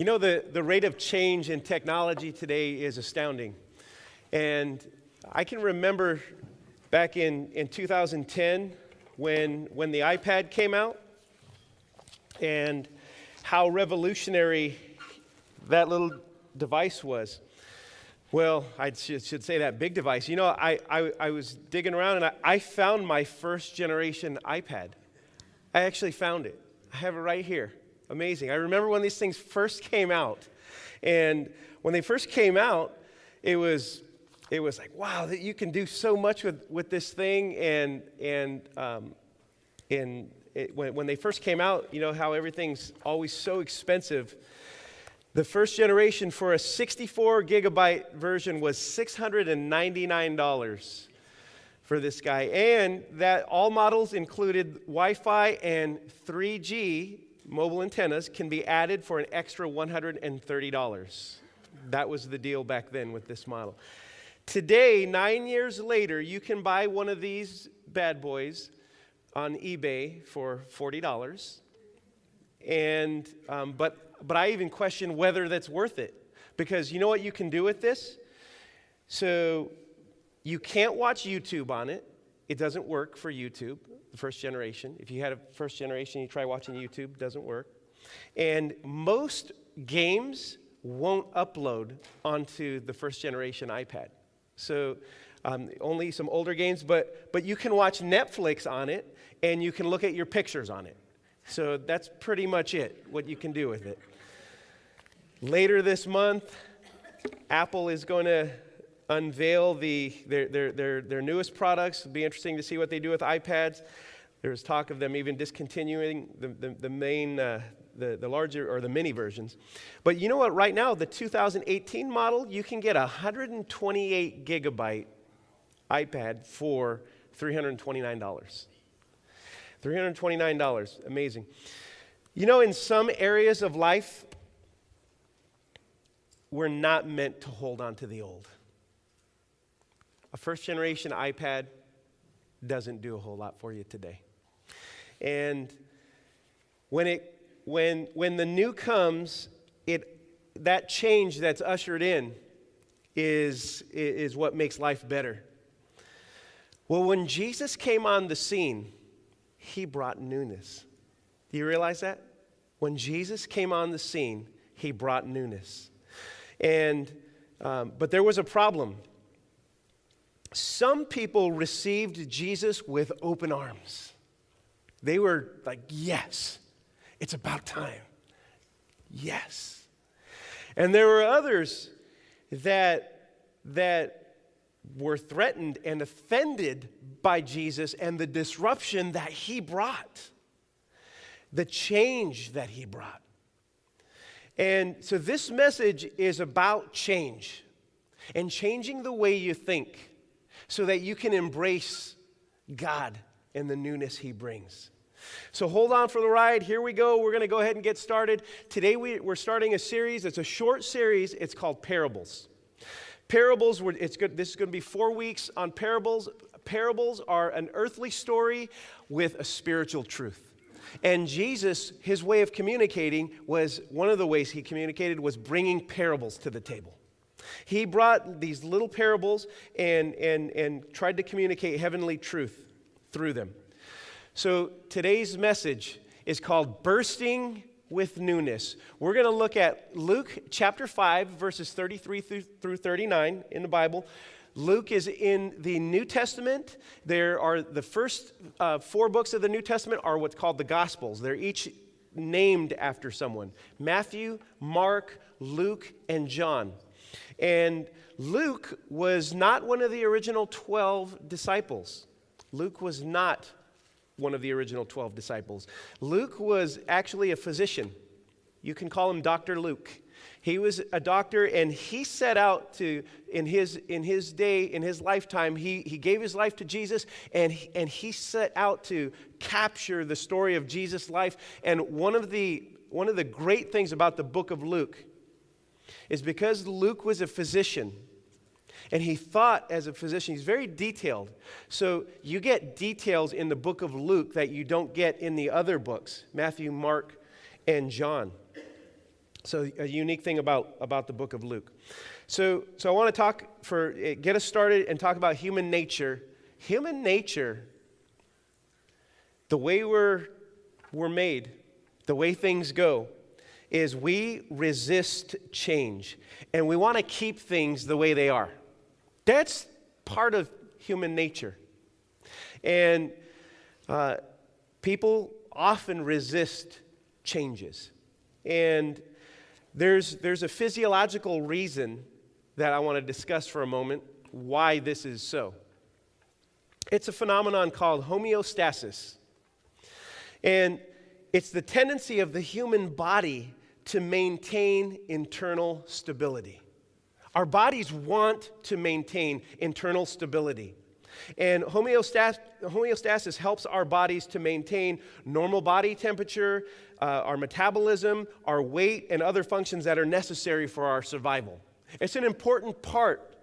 You know, the rate of change in technology today is astounding. And I can remember back in 2010 when the iPad came out and how revolutionary that little device was. Well, I should say that big device. You know, I was digging around and I found my first generation iPad. I actually found it. I have it right here. Amazing. I remember when these things first came out. And when they first came out, it was like, wow, that you can do so much with this thing. When they first came out, you know how everything's always so expensive. The first generation for a 64 gigabyte version was $699 for this guy. And that all models included Wi-Fi and 3G mobile antennas can be added for an extra $130. That was the deal back then with this model. Today, 9 years later, you can buy one of these bad boys on eBay for $40. And but I even question whether that's worth it, because you know what you can do with this? So you can't watch YouTube on it. It doesn't work for YouTube, the first generation. If you had a first generation, you try watching YouTube, it doesn't work. And most games won't upload onto the first generation iPad. So only some older games, but you can watch Netflix on it, and you can look at your pictures on it. So that's pretty much it, what you can do with it. Later this month, Apple is going to unveil their newest products. It'll be interesting to see what they do with iPads. There's talk of them even discontinuing the main, the larger or the mini versions. But you know what? Right now, the 2018 model, you can get a 128 gigabyte iPad for $329. $329, amazing. You know, in some areas of life, we're not meant to hold on to the old. A first generation iPad doesn't do a whole lot for you today. And when the new comes, that change that's ushered in is what makes life better. Well, when Jesus came on the scene, he brought newness. Do you realize that? When Jesus came on the scene, he brought newness. And but there was a problem. Some people received Jesus with open arms. They were like, yes, it's about time. Yes. And there were others that were threatened and offended by Jesus and the disruption that he brought, the change that he brought. And so this message is about change and changing the way you think so that you can embrace God and the newness he brings. So hold on for the ride. Here we go. We're going to go ahead and get started. Today we're starting a series. It's a short series. It's called Parables. Parables, it's good. This is going to be 4 weeks on parables. Parables are an earthly story with a spiritual truth. And Jesus, his way of communicating was, one of the ways he communicated was bringing parables to the table. He brought these little parables and tried to communicate heavenly truth through them. So today's message is called Bursting with Newness. We're going to look at Luke chapter 5, verses 33 through 39 in the Bible. Luke is in the New Testament. There are the first 4 books of the New Testament are what's called the Gospels. They're each named after someone. Matthew, Mark, Luke, and John. And Luke was not one of the original 12 disciples. Luke was not one of the original 12 disciples. Luke was actually a physician. You can call him Dr. Luke. He was a doctor, and he set out to, in his day, in his lifetime, he gave his life to Jesus, and he set out to capture the story of Jesus' life. And one of the great things about the book of Luke is because Luke was a physician, and he thought as a physician, he's very detailed. So you get details in the book of Luke that you don't get in the other books, Matthew, Mark, and John. So a unique thing about the book of Luke. So I want to get us started and talk about human nature. Human nature, the way we're made, the way things go, is we resist change. And we want to keep things the way they are. That's part of human nature. And people often resist changes. And there's a physiological reason that I want to discuss for a moment why this is so. It's a phenomenon called homeostasis. And it's the tendency of the human body to maintain internal stability. Our bodies want to maintain internal stability. And homeostasis helps our bodies to maintain normal body temperature, our metabolism, our weight, and other functions that are necessary for our survival. It's an important part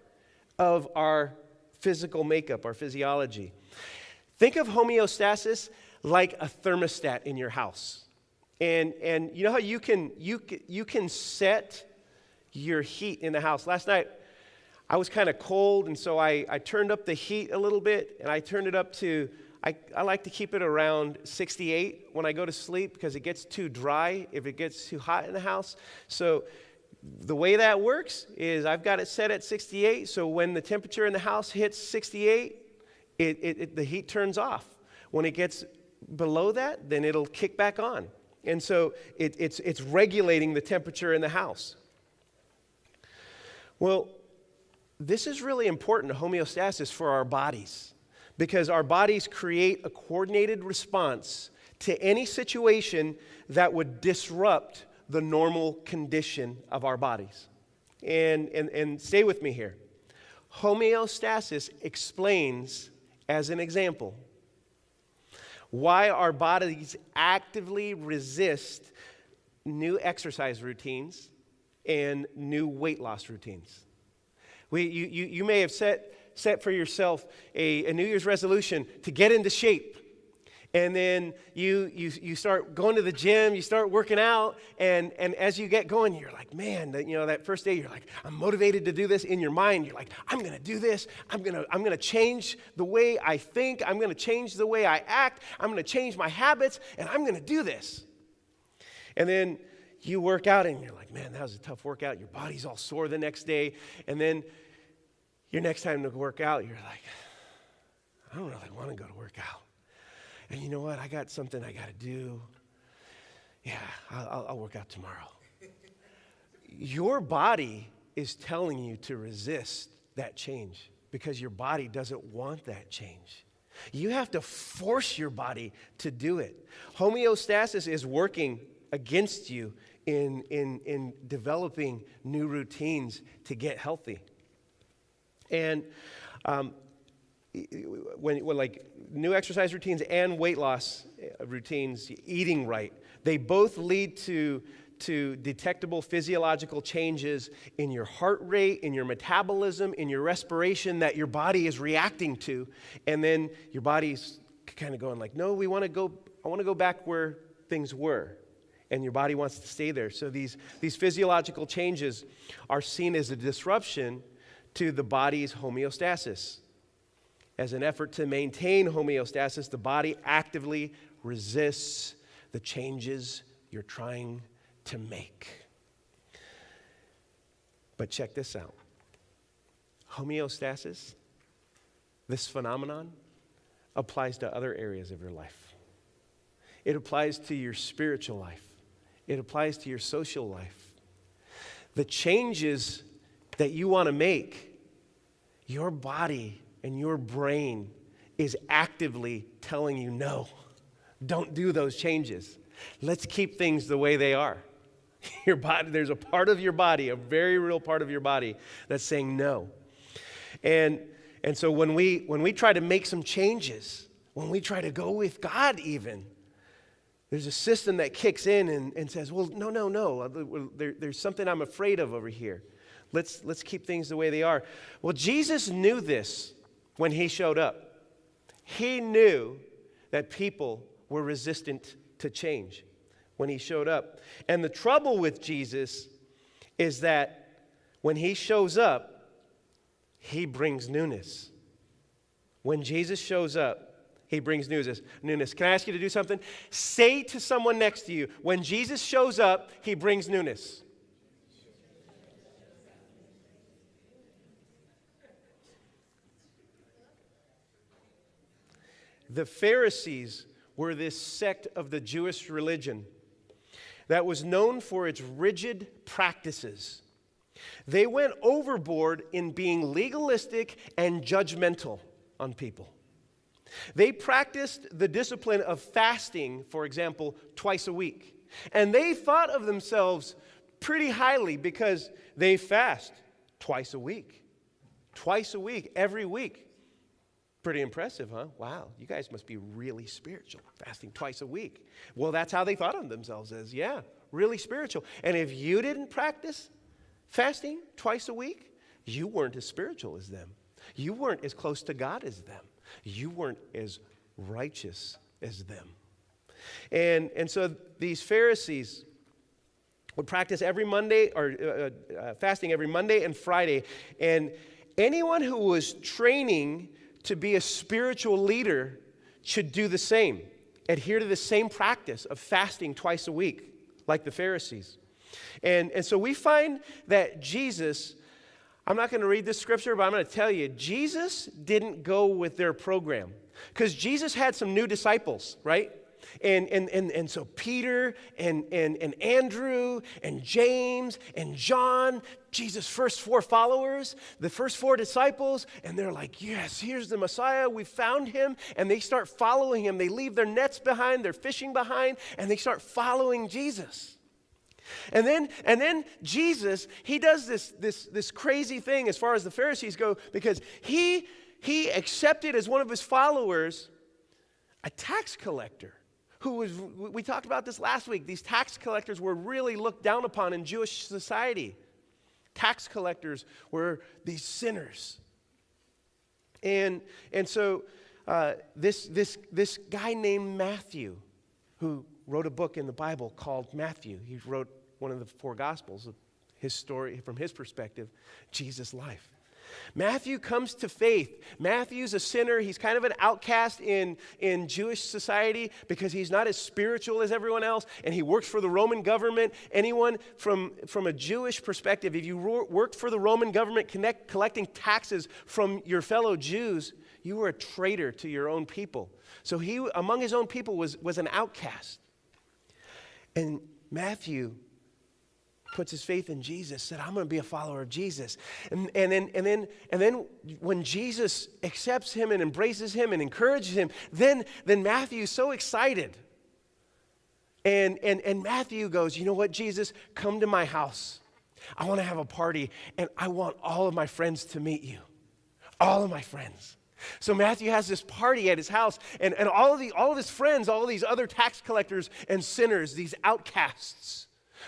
of our physical makeup, our physiology. Think of homeostasis like a thermostat in your house. And you know how you can set your heat in the house. Last night, I was kind of cold, and so I turned up the heat a little bit, and I turned it up to, I like to keep it around 68 when I go to sleep because it gets too dry if it gets too hot in the house. So the way that works is I've got it set at 68, so when the temperature in the house hits 68, the heat turns off. When it gets below that, then it'll kick back on. And so it's regulating the temperature in the house. Well, this is really important, homeostasis, for our bodies, because our bodies create a coordinated response to any situation that would disrupt the normal condition of our bodies. And stay with me here. Homeostasis explains, as an example, why our bodies actively resist new exercise routines and new weight loss routines. You may have set for yourself a New Year's resolution to get into shape. And then you start going to the gym, you start working out, and as you get going, you're like, man, that first day, you're like, I'm motivated to do this. In your mind, you're like, I'm going to do this. I'm going to change the way I think. I'm going to change the way I act. I'm going to change my habits, and I'm going to do this. And then you work out, and you're like, man, that was a tough workout. Your body's all sore the next day. And then your next time to work out, you're like, I don't really want to go to work out. And you know what? I got something I got to do. Yeah, I'll work out tomorrow. Your body is telling you to resist that change because your body doesn't want that change. You have to force your body to do it. Homeostasis is working against you in developing new routines to get healthy. And when like new exercise routines and weight loss routines, eating right, they both lead to detectable physiological changes in your heart rate, in your metabolism, in your respiration that your body is reacting to. And then your body's kind of going like, no, I want to go back where things were. And your body wants to stay there. So these physiological changes are seen as a disruption to the body's homeostasis. As an effort to maintain homeostasis, the body actively resists the changes you're trying to make. But check this out. Homeostasis, this phenomenon, applies to other areas of your life. It applies to your spiritual life. It applies to your social life. The changes that you want to make, your body and your brain is actively telling you, no, don't do those changes. Let's keep things the way they are. Your body, there's a part of your body, a very real part of your body that's saying no. And so when we try to make some changes, when we try to go with God even, there's a system that kicks in and says, well, no. There's something I'm afraid of over here. Let's keep things the way they are. Well, Jesus knew this when he showed up. He knew that people were resistant to change. when he showed up. And the trouble with Jesus is that when he shows up, he brings newness. When Jesus shows up, he brings newness. Can I ask you to do something? Say to someone next to you, when Jesus shows up, he brings newness. The Pharisees were this sect of the Jewish religion that was known for its rigid practices. They went overboard in being legalistic and judgmental on people. They practiced the discipline of fasting, for example, twice a week. And they thought of themselves pretty highly because they fast twice a week. Twice a week, every week. Pretty impressive, huh? Wow, you guys must be really spiritual, fasting twice a week. Well, that's how they thought of themselves as, yeah, really spiritual. And if you didn't practice fasting twice a week, you weren't as spiritual as them. You weren't as close to God as them. You weren't as righteous as them. And so these Pharisees would practice every Monday, or fasting every Monday and Friday. And anyone who was training to be a spiritual leader should do the same. Adhere to the same practice of fasting twice a week, like the Pharisees. And so we find that Jesus, I'm not going to read this scripture, but I'm going to tell you, Jesus didn't go with their program. Because Jesus had some new disciples, right? And so Peter and Andrew and James and John, Jesus' first 4 followers, the first 4 disciples, and they're like, yes, here's the Messiah, we found him, and they start following him. They leave their nets behind, their fishing behind, and they start following Jesus. And then Jesus, he does this crazy thing as far as the Pharisees go, because he accepted as one of his followers a tax collector. We talked about this last week. These tax collectors were really looked down upon in Jewish society. Tax collectors were these sinners. And so this guy named Matthew, who wrote a book in the Bible called Matthew. He wrote one of the 4 Gospels of his story, from his perspective, Jesus' life. Matthew comes to faith. Matthew's a sinner. He's kind of an outcast in Jewish society because he's not as spiritual as everyone else, and he works for the Roman government. Anyone from a Jewish perspective, if you worked for the Roman government collecting taxes from your fellow Jews, you were a traitor to your own people. So he, among his own people, was an outcast. And Matthew puts his faith in Jesus, said, I'm going to be a follower of Jesus. And then when Jesus accepts him and embraces him and encourages him, then Matthew's so excited. And Matthew goes, you know what, Jesus, come to my house. I want to have a party, and I want all of my friends to meet you. All of my friends. So Matthew has this party at his house, and all of his friends, all of these other tax collectors and sinners, these outcasts,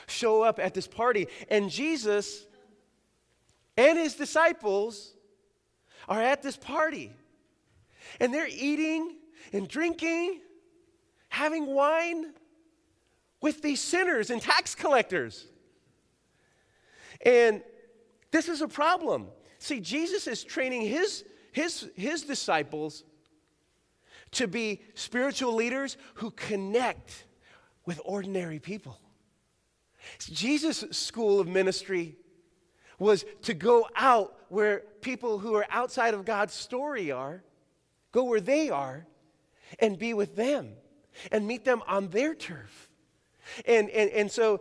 show up at this party. And Jesus and his disciples are at this party. And they're eating and drinking, having wine with these sinners and tax collectors. And this is a problem. See, Jesus is training his disciples to be spiritual leaders who connect with ordinary people. Jesus' school of ministry was to go out where people who are outside of God's story are, go where they are, and be with them, and meet them on their turf. And so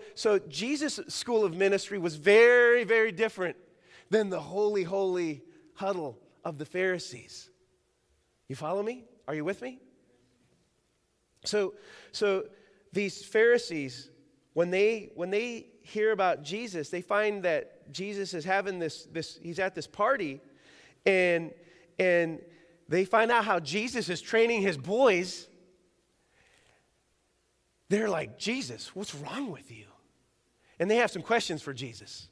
Jesus' school of ministry was very, very different than the holy huddle of the Pharisees. You follow me? Are you with me? So these Pharisees, when they hear about Jesus, they find that Jesus is having this he's at this party, and they find out how Jesus is training his boys. They're like, Jesus, what's wrong with you? And they have some questions for Jesus.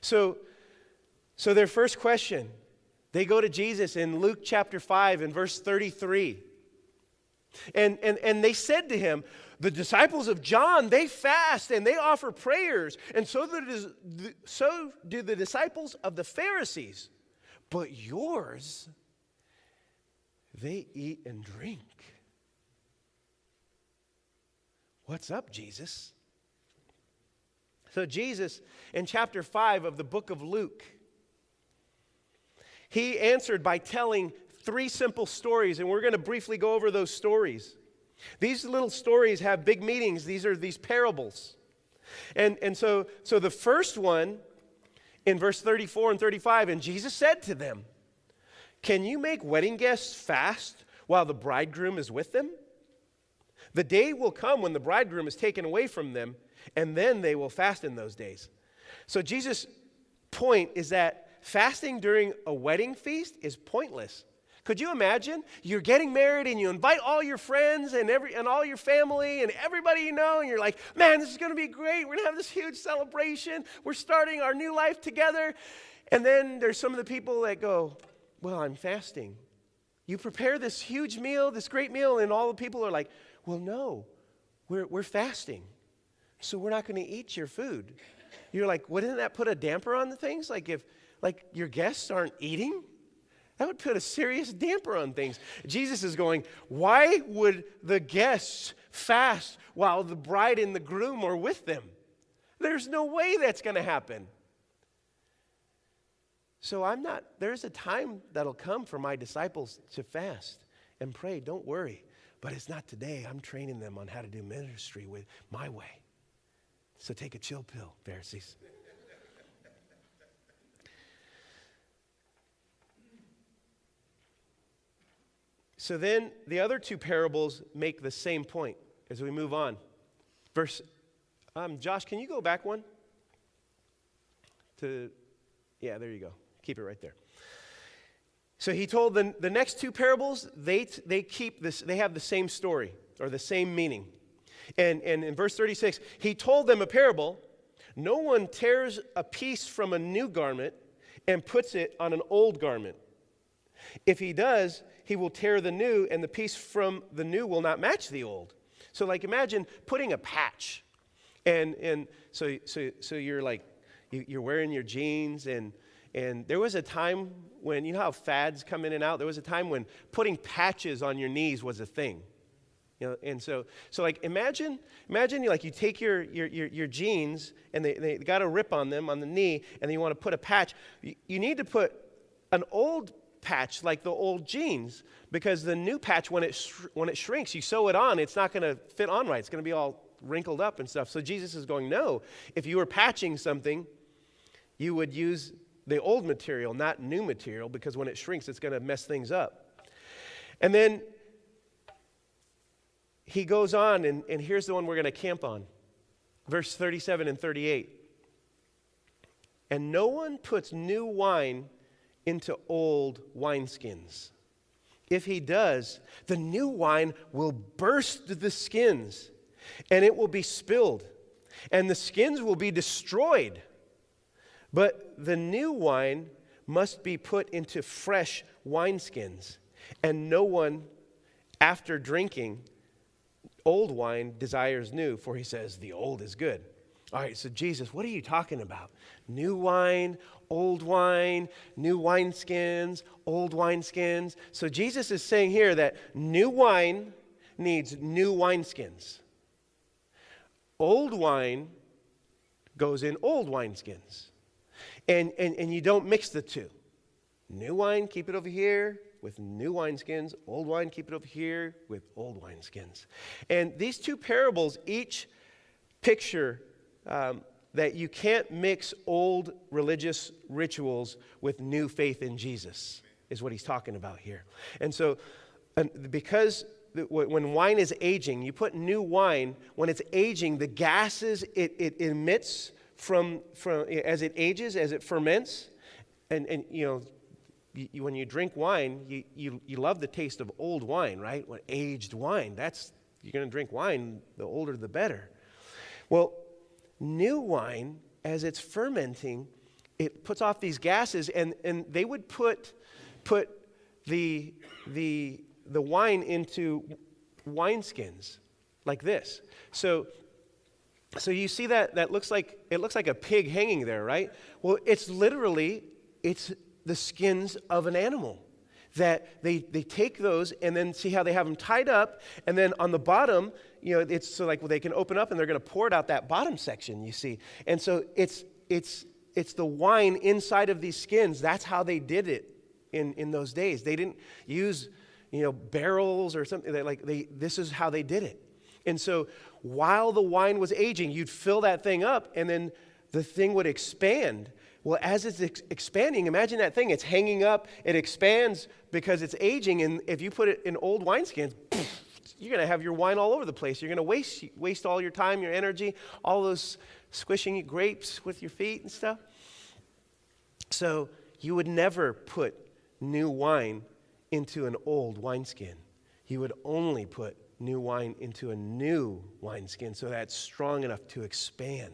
So their first question, they go to Jesus in Luke chapter 5 and verse 33. And they said to him, The disciples of John, they fast and they offer prayers. And so do the disciples of the Pharisees. But yours, they eat and drink. What's up, Jesus? So Jesus, in chapter 5 of the book of Luke, he answered by telling 3 simple stories, and we're going to briefly go over those stories. These little stories have big meanings. These are these parables. And so the first one, in verse 34 and 35, and Jesus said to them, "Can you make wedding guests fast while the bridegroom is with them? The day will come when the bridegroom is taken away from them, and then they will fast in those days." So Jesus' point is that fasting during a wedding feast is pointless. Could you imagine? You're getting married and you invite all your friends and all your family and everybody you know, and you're like, man, this is going to be great. We're going to have this huge celebration. We're starting our new life together. And then there's some of the people that go, well, I'm fasting. You prepare this huge meal, this great meal, and all the people are like, well, no, we're fasting. So we're not going to eat your food. You're like, wouldn't that put a damper on the things? Like if your guests aren't eating? That would put a serious damper on things. Jesus is going, why would the guests fast while the bride and the groom are with them? There's no way that's going to happen. So there's a time that'll come for my disciples to fast and pray. Don't worry. But it's not today. I'm training them on how to do ministry with my way. So take a chill pill, Pharisees. So then the other 2 parables make the same point as we move on. Josh, can you go back one? Yeah, there you go. Keep it right there. So he told the next 2 parables, they have the same story or the same meaning. And in verse 36, he told them a parable. No one tears a piece from a new garment and puts it on an old garment. If he does, he will tear the new, and the piece from the new will not match the old. So like imagine putting a patch. And so you're like, you're wearing your jeans, and there was a time when, you know how fads come in and out? There was a time when putting patches on your knees was a thing. You know, and so like imagine you take your jeans and they got a rip on them on the knee, and then you want to put a patch. You need to put an old patch like the old jeans, because the new patch, when it shrinks, you sew it on, it's not going to fit on right. It's going to be all wrinkled up and stuff. So Jesus is going, no, if you were patching something, you would use the old material, not new material, because when it shrinks, it's going to mess things up. And then he goes on, and here's the one we're going to camp on. Verse 37 and 38. And no one puts new wine into old wineskins. If he does, the new wine will burst the skins, and it will be spilled, and the skins will be destroyed. But the new wine must be put into fresh wineskins, and no one, after drinking old wine, desires new, for he says, the old is good. All right, so Jesus, what are you talking about? New wine, new wineskins, old wineskins. So Jesus is saying here that new wine needs new wineskins. Old wine goes in old wineskins. And you don't mix the two. New wine, keep it over here with new wineskins. Old wine, keep it over here with old wineskins. And these 2 parables each picture that you can't mix old religious rituals with new faith in Jesus, is what he's talking about here. And so, because when wine is aging, you put new wine, when it's aging, the gases it emits from as it ages, as it ferments, and you know, when you drink wine, you love the taste of old wine, right? When aged wine, you're going to drink wine, the older the better. Well, new wine, as it's fermenting, it puts off these gases, and they would put the wine into wineskins. like this. So you see that it looks like a pig hanging there, right? Well, it's the skins of an animal that they take those and then see how they have them tied up, and then on the bottom, it's so like they can open up and they're going to pour it out that bottom section, you see. And so it's the wine inside of these skins. That's how they did it in those days. They didn't use barrels or something. This is how they did it. And so while the wine was aging, you'd fill that thing up and then the thing would expand. Well, as it's expanding, imagine that thing. It's hanging up. It expands because it's aging. And if you put it in old wineskins, you're going to have your wine all over the place. You're going to waste all your time, your energy, all those squishing grapes with your feet and stuff. So you would never put new wine into an old wineskin. You would only put new wine into a new wineskin so that's strong enough to expand.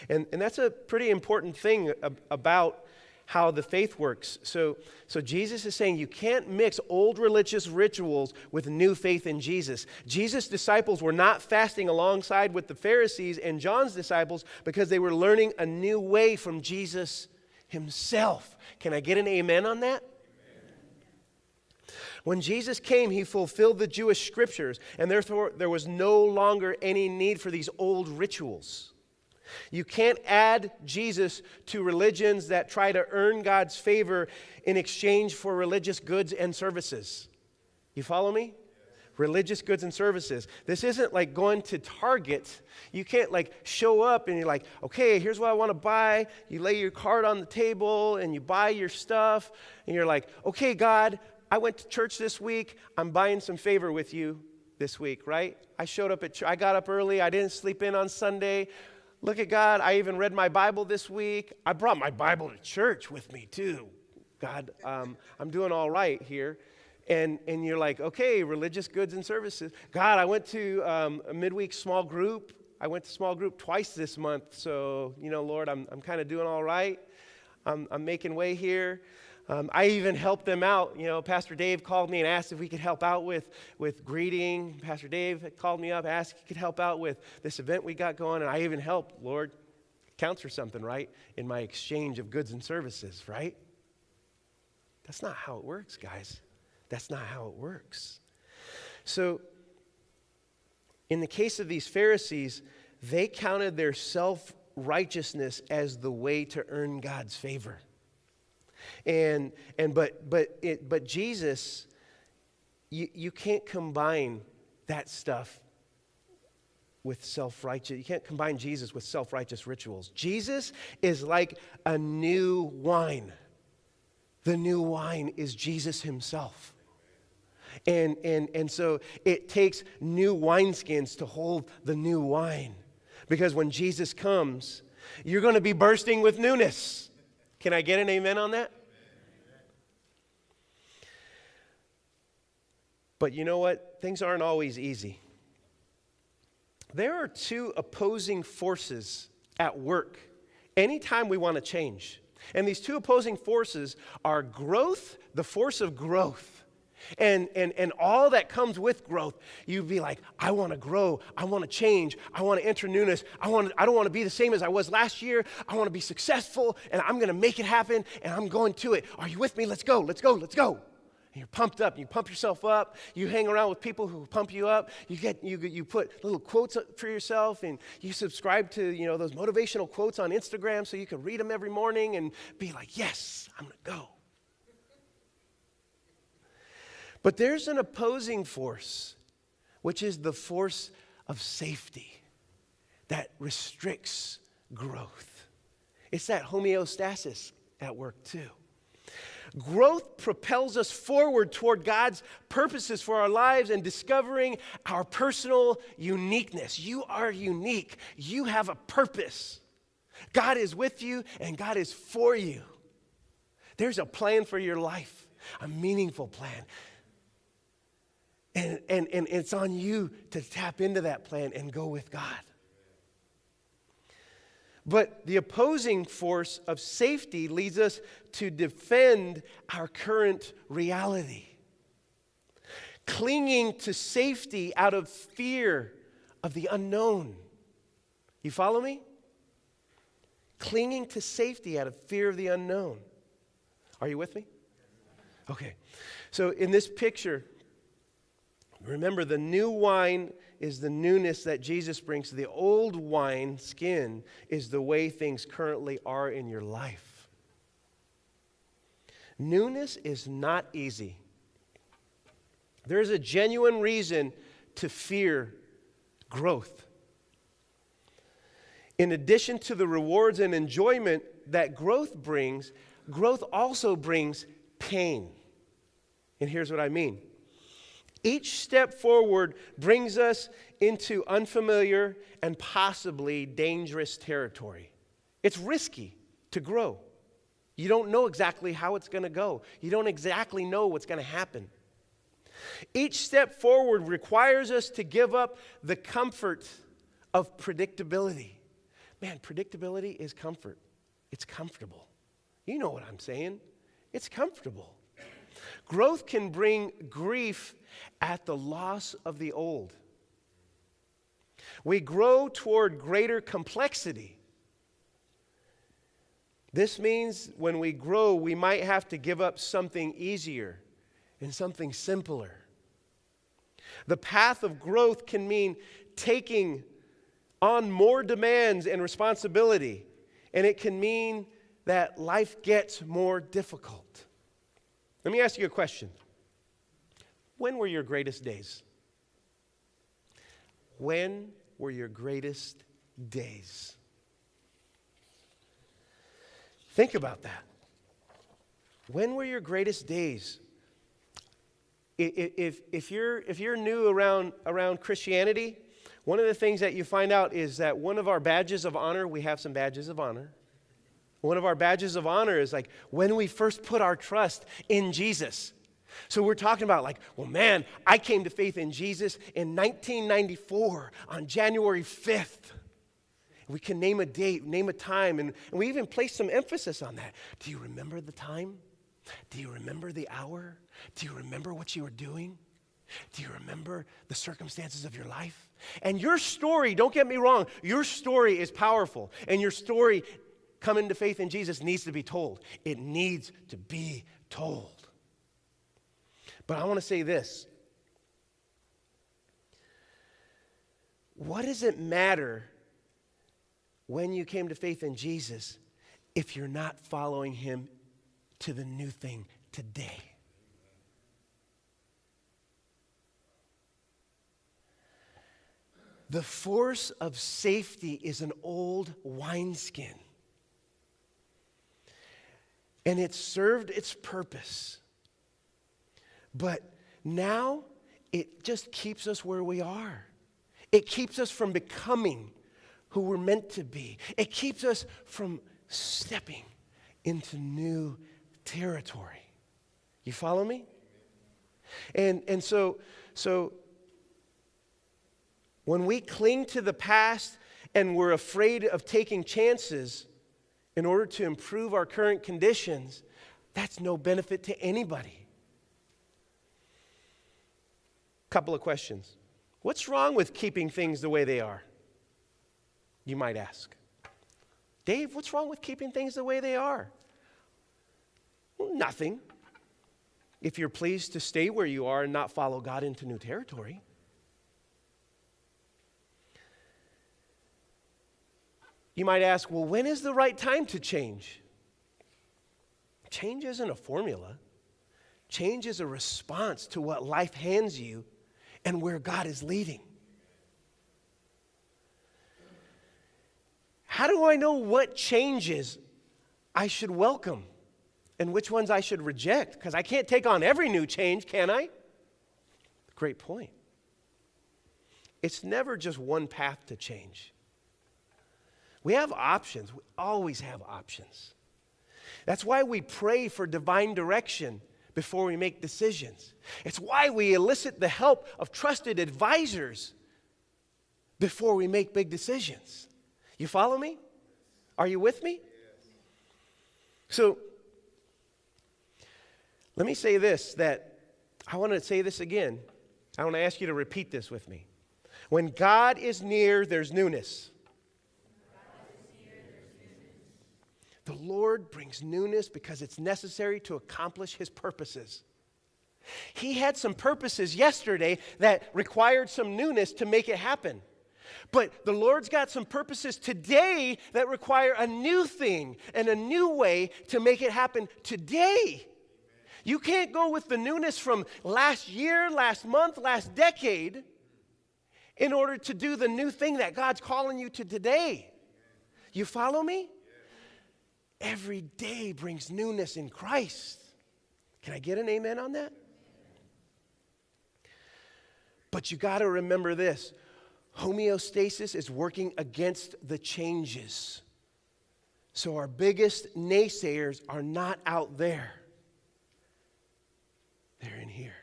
And that's a pretty important thing about how the faith works. So Jesus is saying you can't mix old religious rituals with new faith in Jesus. Jesus' disciples were not fasting alongside with the Pharisees and John's disciples because they were learning a new way from Jesus himself. Can I get an amen on that? When Jesus came, he fulfilled the Jewish scriptures, and therefore there was no longer any need for these old rituals. You can't add Jesus to religions that try to earn God's favor in exchange for religious goods and services. You follow me? Religious goods and services. This isn't like going to Target. You can't show up and you're like, okay, here's what I want to buy. You lay your card on the table and you buy your stuff. And you're like, okay, God, I went to church this week. I'm buying some favor with you this week, right? I showed up at church. I got up early. I didn't sleep in on Sunday. Look at God. I even read my Bible this week. I brought my Bible to church with me too. God, I'm doing all right here. And you're like, okay, religious goods and services. God, I went to a midweek small group. I went to small group twice this month. So, Lord, I'm kind of doing all right. I'm making way here. I even helped them out. Pastor Dave called me and asked if we could help out with greeting. Pastor Dave had called me up, asked if he could help out with this event we got going, and I even helped. Lord, counts for something, right? In my exchange of goods and services, right? That's not how it works, guys. That's not how it works. So, in the case of these Pharisees, they counted their self-righteousness as the way to earn God's favor. But Jesus, you can't combine that stuff with self-righteous. You can't combine Jesus with self-righteous rituals. Jesus is like a new wine. The new wine is Jesus himself. And so it takes new wineskins to hold the new wine. Because when Jesus comes, you're going to be bursting with newness. Can I get an amen on that? But you know what? Things aren't always easy. There are two opposing forces at work anytime we want to change. And these two opposing forces are growth, the force of growth. And all that comes with growth. You'd be like, I want to grow. I want to change. I want to enter newness. I don't want to be the same as I was last year. I want to be successful, and I'm going to make it happen, and I'm going to it. Are you with me? Let's go. Let's go. Let's go. And you're pumped up. You pump yourself up. You hang around with people who pump you up. You put little quotes for yourself, and you subscribe to those motivational quotes on Instagram so you can read them every morning and be like, yes, I'm going to go. But there's an opposing force, which is the force of safety that restricts growth. It's that homeostasis at work too. Growth propels us forward toward God's purposes for our lives and discovering our personal uniqueness. You are unique. You have a purpose. God is with you and God is for you. There's a plan for your life, a meaningful plan. And it's on you to tap into that plan and go with God. But the opposing force of safety leads us to defend our current reality. Clinging to safety out of fear of the unknown. You follow me? Clinging to safety out of fear of the unknown. Are you with me? Okay. So in this picture, remember, the new wine is the newness that Jesus brings. The old wine skin is the way things currently are in your life. Newness is not easy. There's a genuine reason to fear growth. In addition to the rewards and enjoyment that growth brings, growth also brings pain. And here's what I mean. Each step forward brings us into unfamiliar and possibly dangerous territory. It's risky to grow. You don't know exactly how it's going to go. You don't exactly know what's going to happen. Each step forward requires us to give up the comfort of predictability. Man, predictability is comfort. It's comfortable. You know what I'm saying. It's comfortable. Growth can bring grief at the loss of the old. We grow toward greater complexity. This means when we grow, we might have to give up something easier and something simpler. The path of growth can mean taking on more demands and responsibility, and it can mean that life gets more difficult. Let me ask you a question. When were your greatest days? When were your greatest days? Think about that. When were your greatest days? If you're new around Christianity, one of the things that you find out is that one of our badges of honor, we have some badges of honor. One of our badges of honor is like when we first put our trust in Jesus. So we're talking about like, well, man, I came to faith in Jesus in 1994 on January 5th. We can name a date, name a time, and we even place some emphasis on that. Do you remember the time? Do you remember the hour? Do you remember what you were doing? Do you remember the circumstances of your life? And your story, don't get me wrong, your story is powerful. And your story, coming to faith in Jesus, needs to be told. It needs to be told. But I want to say this. What does it matter when you came to faith in Jesus if you're not following him to the new thing today? The force of safety is an old wineskin. And it served its purpose. But now it just keeps us where we are. It keeps us from becoming who we're meant to be. It keeps us from stepping into new territory. You follow me? And so when we cling to the past and we're afraid of taking chances in order to improve our current conditions, that's no benefit to anybody. Couple of questions. What's wrong with keeping things the way they are? You might ask. Dave, what's wrong with keeping things the way they are? Well, nothing. If you're pleased to stay where you are and not follow God into new territory. You might ask, well, when is the right time to change? Change isn't a formula. Change is a response to what life hands you and where God is leading. How do I know what changes I should welcome and which ones I should reject? Because I can't take on every new change, can I? Great point. It's never just one path to change. We have options. We always have options. That's why we pray for divine direction before we make decisions. It's why we elicit the help of trusted advisors before we make big decisions. You follow me? Are you with me? So, let me say this, that I want to say this again. I want to ask you to repeat this with me. When God is near, there's newness. The Lord brings newness because it's necessary to accomplish His purposes. He had some purposes yesterday that required some newness to make it happen. But the Lord's got some purposes today that require a new thing and a new way to make it happen today. You can't go with the newness from last year, last month, last decade in order to do the new thing that God's calling you to today. You follow me? Every day brings newness in Christ. Can I get an amen on that? But you got to remember this. Homeostasis is working against the changes. So our biggest naysayers are not out there. They're in here.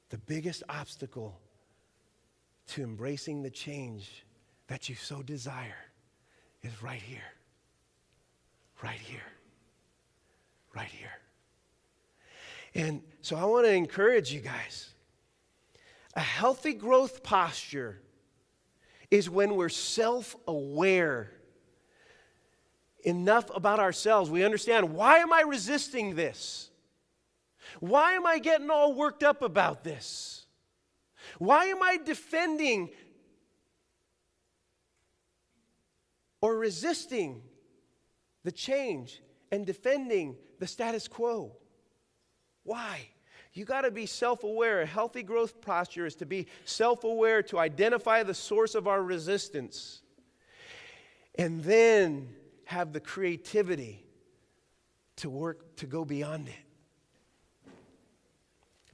The biggest obstacle to embracing the change that you so desire is right here. Right here. Right here. And so I want to encourage you guys. A healthy growth posture is when we're self-aware enough about ourselves. We understand, why am I resisting this? Why am I getting all worked up about this? Why am I defending or resisting the change and defending the status quo? Why? You got to be self-aware. A healthy growth posture is to be self-aware, to identify the source of our resistance, and then have the creativity to work to go beyond it.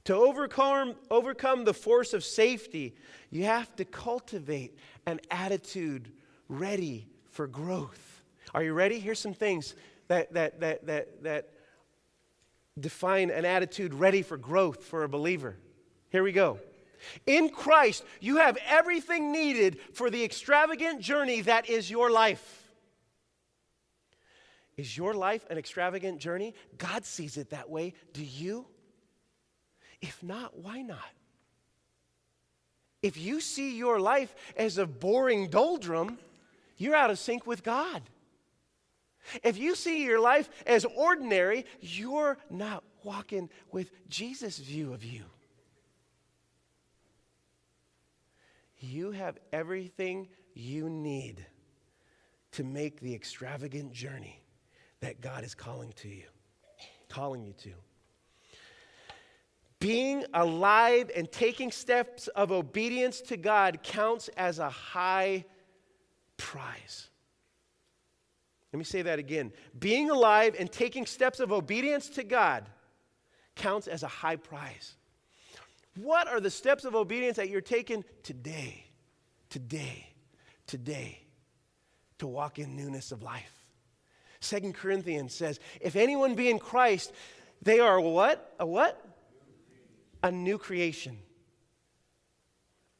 To overcome the force of safety, you have to cultivate an attitude ready for growth. Are you ready? Here's some things that define an attitude ready for growth for a believer. Here we go. In Christ, you have everything needed for the extravagant journey that is your life. Is your life an extravagant journey? God sees it that way. Do you? If not, why not? If you see your life as a boring doldrum, you're out of sync with God. If you see your life as ordinary, you're not walking with Jesus' view of you. You have everything you need to make the extravagant journey that God is calling you to. Being alive and taking steps of obedience to God counts as a high prize. Let me say that again. Being alive and taking steps of obedience to God counts as a high prize. What are the steps of obedience that you're taking today, to walk in newness of life? 2 Corinthians says, if anyone be in Christ, they are what? A what? A new creation.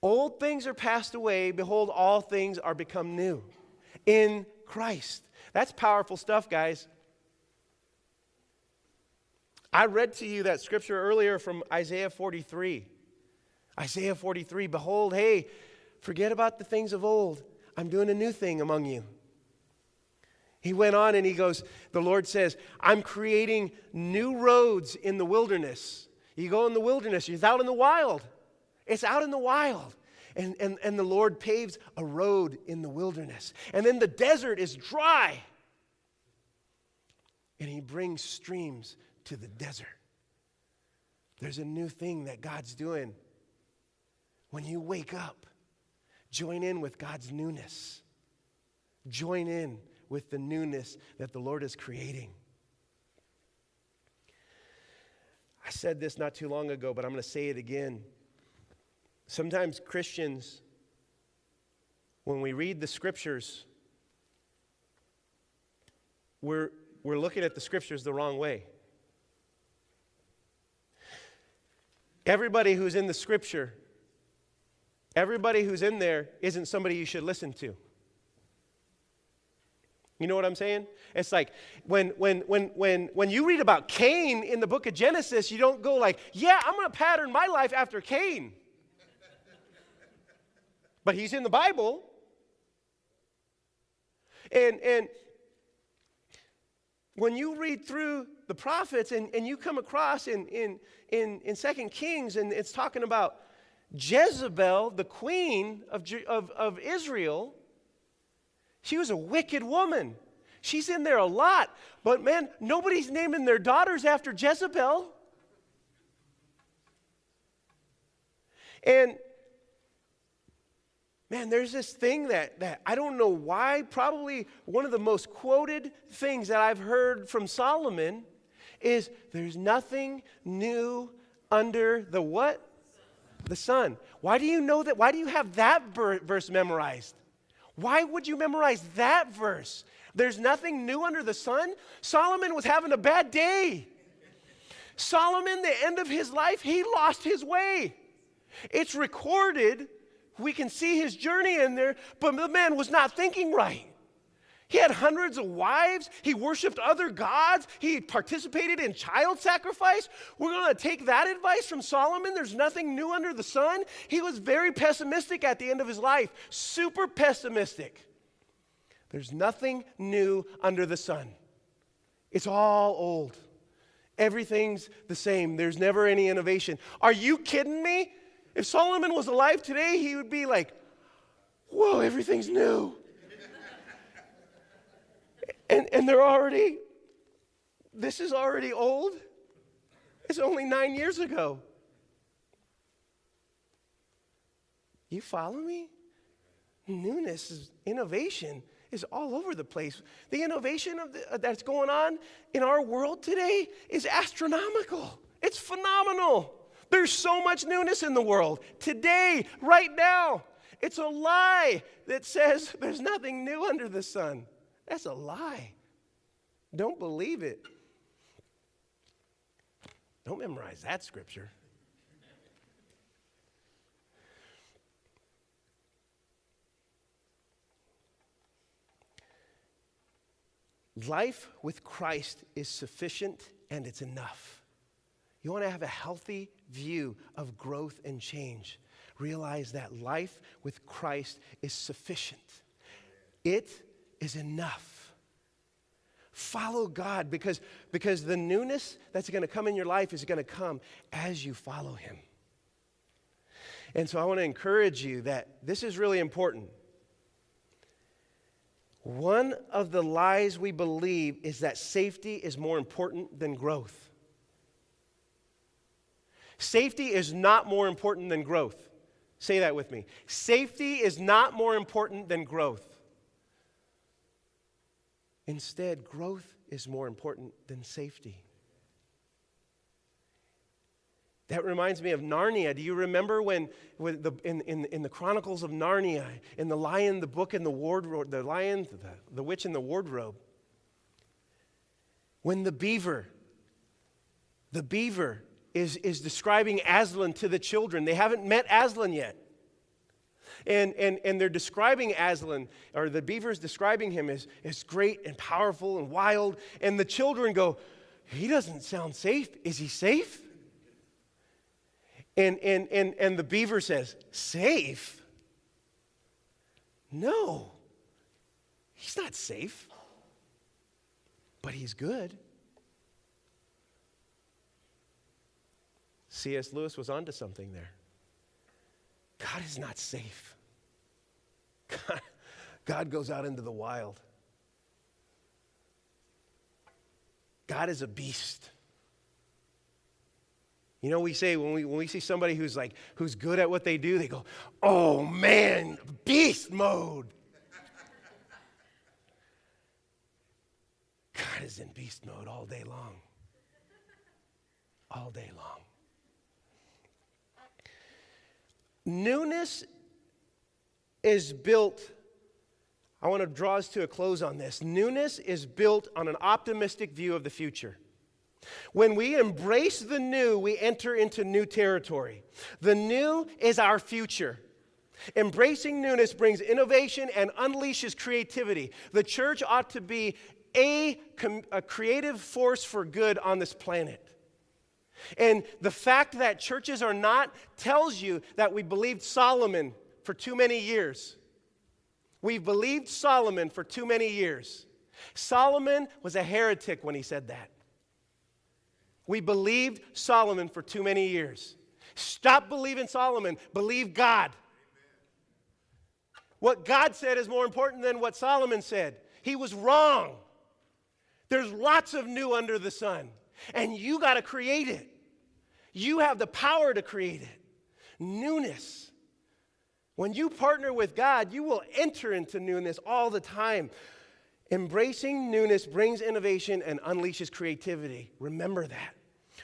Old things are passed away. Behold, all things are become new in Christ. That's powerful stuff, guys. I read to you that scripture earlier from Isaiah 43. Isaiah 43, behold, hey, forget about the things of old. I'm doing a new thing among you. He went on and he goes, the Lord says, I'm creating new roads in the wilderness. You go in the wilderness, it's out in the wild. It's out in the wild. And the Lord paves a road in the wilderness. And then the desert is dry. And He brings streams to the desert. There's a new thing that God's doing. When you wake up, join in with God's newness. Join in with the newness that the Lord is creating. I said this not too long ago, but I'm going to say it again. Sometimes Christians, when we read the scriptures, we're looking at the scriptures the wrong way. Everybody who's in the scripture, everybody who's in there isn't somebody you should listen to. You know what I'm saying? It's like when you read about Cain in the book of Genesis, you don't go like, yeah, I'm going to pattern my life after Cain. But he's in the Bible. And when you read through the prophets and you come across in 2 Kings, and it's talking about Jezebel, the queen of Israel, she was a wicked woman. She's in there a lot. But man, nobody's naming their daughters after Jezebel. And man, there's this thing that I don't know why, probably one of the most quoted things that I've heard from Solomon is there's nothing new under the what? The sun. Why do you know that? Why do you have that verse memorized? Why would you memorize that verse? There's nothing new under the sun? Solomon was having a bad day. Solomon, the end of his life, he lost his way. It's recorded. We can see his journey in there, but the man was not thinking right. He had hundreds of wives. He worshiped other gods. He participated in child sacrifice. We're going to take that advice from Solomon. There's nothing new under the sun. He was very pessimistic at the end of his life, super pessimistic. There's nothing new under the sun. It's all old. Everything's the same. There's never any innovation. Are you kidding me? If Solomon was alive today, he would be like, whoa, everything's new. And this is already old. It's only 9 years ago. You follow me? Newness, innovation is all over the place. The innovation that's going on in our world today is astronomical. It's phenomenal. There's so much newness in the world today, right now. It's a lie that says there's nothing new under the sun. That's a lie. Don't believe it. Don't memorize that scripture. Life with Christ is sufficient and it's enough. You want to have a healthy view of growth and change. Realize that life with Christ is sufficient. It is enough. Follow God because the newness that's going to come in your life is going to come as you follow Him. And so I want to encourage you that this is really important. One of the lies we believe is that safety is more important than growth. Safety is not more important than growth. Say that with me. Safety is not more important than growth. Instead, growth is more important than safety. That reminds me of Narnia. Do you remember when in the Chronicles of Narnia, in the Lion, the Book, and the Wardrobe, the Lion, the Witch, and the Wardrobe, when the beaver is describing Aslan to the children. They haven't met Aslan yet. And they're describing Aslan, or the beaver's describing him as great and powerful and wild. And the children go, he doesn't sound safe. Is he safe? And the beaver says, safe? No, he's not safe, but he's good. C.S. Lewis was onto something there. God is not safe. God goes out into the wild. God is a beast. You know, we say when we see somebody who's good at what they do, they go, "Oh man, beast mode." God is in beast mode all day long. All day long. Newness is built, I want to draw us to a close on this. Newness is built on an optimistic view of the future. When we embrace the new, we enter into new territory. The new is our future. Embracing newness brings innovation and unleashes creativity. The church ought to be a creative force for good on this planet. And the fact that churches are not tells you that we believed Solomon for too many years. We've believed Solomon for too many years. Solomon was a heretic when he said that. We believed Solomon for too many years. Stop believing Solomon. Believe God. What God said is more important than what Solomon said. He was wrong. There's lots of new under the sun, and you got to create it. You have the power to create it. Newness. When you partner with God, you will enter into newness all the time. Embracing newness brings innovation and unleashes creativity. Remember that.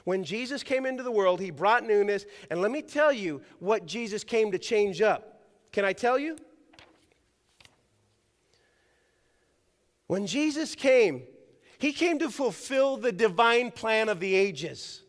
When Jesus came into the world, he brought newness, and let me tell you what Jesus came to change up. Can I tell you? When Jesus came, he came to fulfill the divine plan of the ages,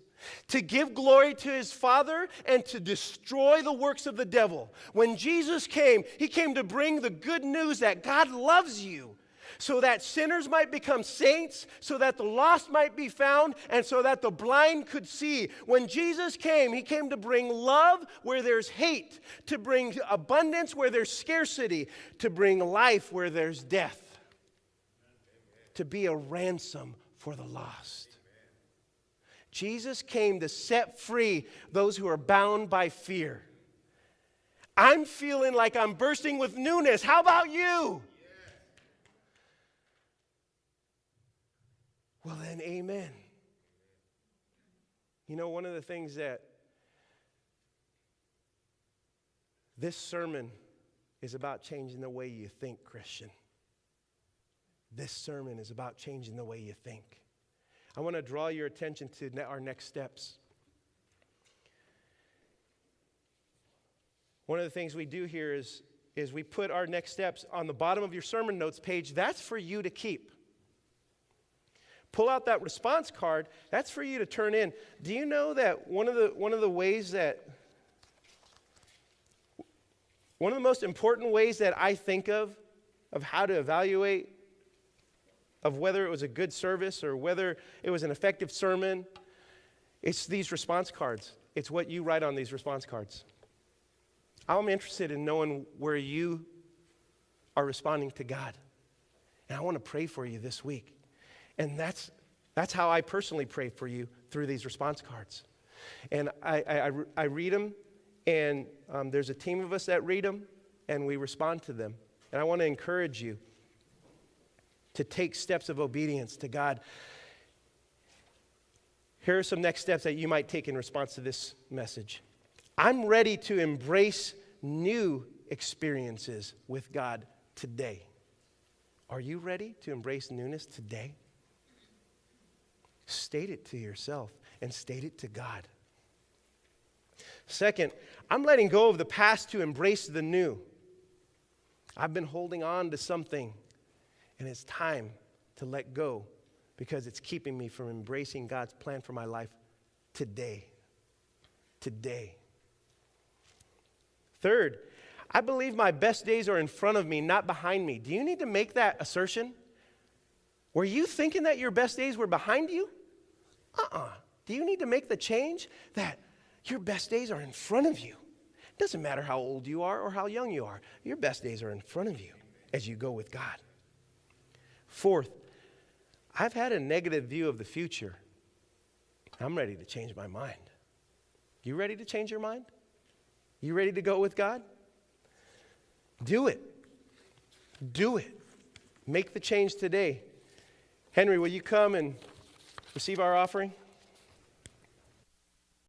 to give glory to his Father and to destroy the works of the devil. When Jesus came, he came to bring the good news that God loves you, so that sinners might become saints, so that the lost might be found, and so that the blind could see. When Jesus came, he came to bring love where there's hate, to bring abundance where there's scarcity, to bring life where there's death. To be a ransom for the lost. Jesus came to set free those who are bound by fear. I'm feeling like I'm bursting with newness. How about you? Well then, amen. You know, one of the things that this sermon is about changing the way you think, Christian. This sermon is about changing the way you think. I want to draw your attention to our next steps. One of the things we do here is we put our next steps on the bottom of your sermon notes page. That's for you to keep. Pull out that response card. That's for you to turn in. Do you know that one of the most important ways that I think of how to evaluate of whether it was a good service or whether it was an effective sermon, it's these response cards. It's what you write on these response cards. I'm interested in knowing where you are responding to God. And I want to pray for you this week. And that's how I personally pray for you, through these response cards. And I read them, and there's a team of us that read them, and we respond to them. And I want to encourage you to take steps of obedience to God. Here are some next steps that you might take in response to this message. I'm ready to embrace new experiences with God today. Are you ready to embrace newness today? State it to yourself and state it to God. Second, I'm letting go of the past to embrace the new. I've been holding on to something, and it's time to let go because it's keeping me from embracing God's plan for my life today. Today. Third, I believe my best days are in front of me, not behind me. Do you need to make that assertion? Were you thinking that your best days were behind you? Do you need to make the change that your best days are in front of you? It doesn't matter how old you are or how young you are. Your best days are in front of you as you go with God. Fourth, I've had a negative view of the future. I'm ready to change my mind. You ready to change your mind? You ready to go with God? Do it. Do it. Make the change today. Henry, will you come and receive our offering?